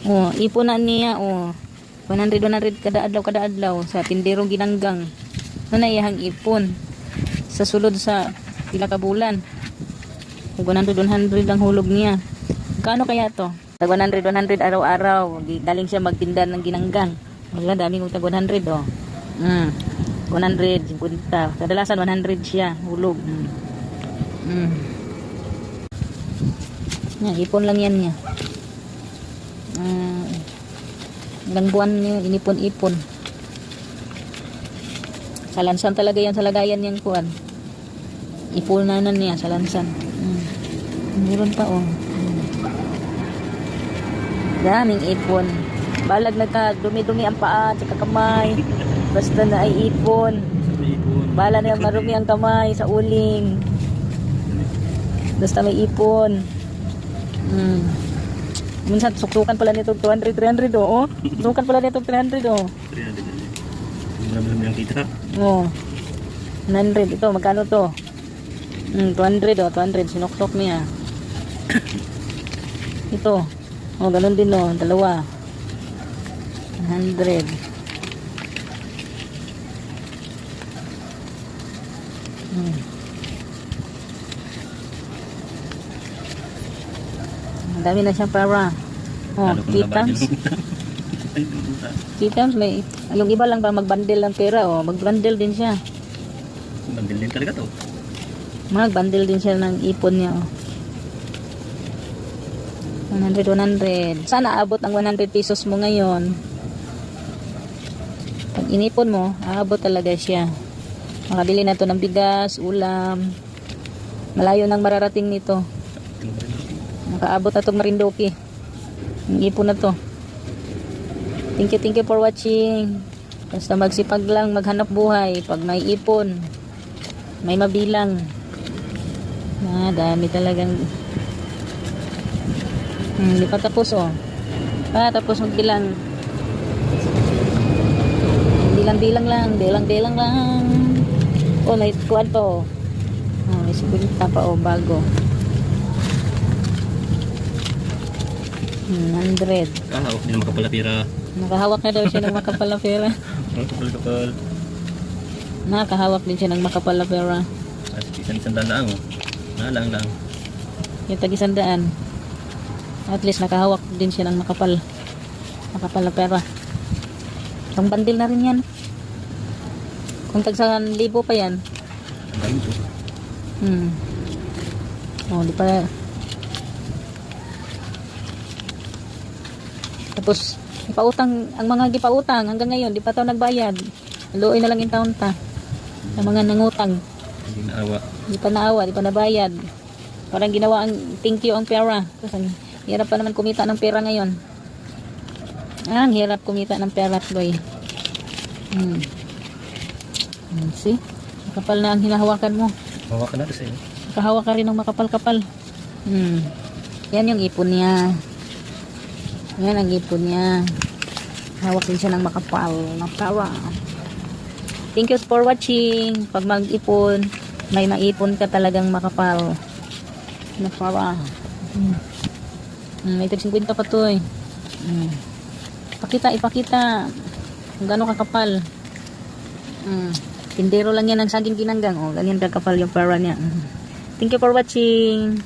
Oh, ipon na niya, oh. 100 kada adlaw sa tinderong ginanggang. Na iyang ipon sa sulod sa pila ka bulan. 100 ang hulog niya. Kano kaya to? Tag 100 araw-araw. Galing siya magtinda ng ginanggang. Wala, dami kong tag 100, oh. 100, 50. Kadalasan 100 siya, hulog. Yan, ipon lang yan niya. Ilang buwan niya, inipon-ipon. Salansan talaga yan sa lagayan niyang kuan. Ipunanan niya, salansan. Meron pa, oh. Daming ipon. Balag nagka-dumi-dumi ang paa at kamay. Basta na ay ipon. Bala na marumi ang kamay sa uling. Basta may ipon. Minsan suksukan pala nito 200, 300, oh. Suksukan pala nito 300, oh. 300. Marami yung kita. Oh. 100 ito, magkano to? 200, oh, 200 sinuksok niya. Ito. Oh, ganun din, oh, dalawa. 100. Ang dami na siyang para. Oh, kitams. Kitams, may, yung iba lang ba magbundle ng pera, oh, magbundle din siya. Bundle din talaga to. Magbundle din siya ng ipon niya, oh. 100. Sana aabot ang 100 pesos mo ngayon. Pag inipon mo, aabot talaga siya. Makabili na to ng bigas, ulam. Malayo nang mararating nito. Nakaabot na itong Marindoki. Ang ipon na to. Thank you for watching. Basta magsipag lang, maghanap buhay. Pag may ipon, may mabilang. Dami talagang. Hindi pa tapos, oh. Tapos magbilang. Bilang-bilang lang. Oh, may kuwan pa, oh. Oh, may sigurita pa, oh, bago. 100. Kahawak din ang makapalapira. Nakahawak na daw siya ng makapal na pera. Kapal. Nakahawak din siya ng makapal na pera. Isang lang, oh. Lang. Yung tag-100. At least nakahawak din siya ng makapal na pera. Ang bandil na rin yan. Kung tag 1,000 pa yan. Ang dami to. Oh, di pa. Tapos ipautang, ang mga gipautang hanggang ngayon di pa tayo nagbayad. Luoy na lang in taon ta. Ang mga nangutang. Hindi naawa. Di pa nabayad. Parang ginawa ang thank you ang pera. Kasi hirap pa naman kumita ng pera ngayon. Ang hirap kumita ng pera, boy. See? Makapal na ang hinahawakan mo. Hawakan natin sa'yo. Nakahawak ka rin ng makapal-kapal. Yan yung ipon niya. Yan ang ipon niya. Hawak din siya ng makapal na pera. Thank you for watching. Pag mag-ipon, may maipon ka talagang makapal na pera. May 50 pa to, eh. Ipakita kung gano'ng kakapal. Tindero lang yan ng saging ginanggang. Oh, ganyan kakapal yung pera niya. Thank you for watching.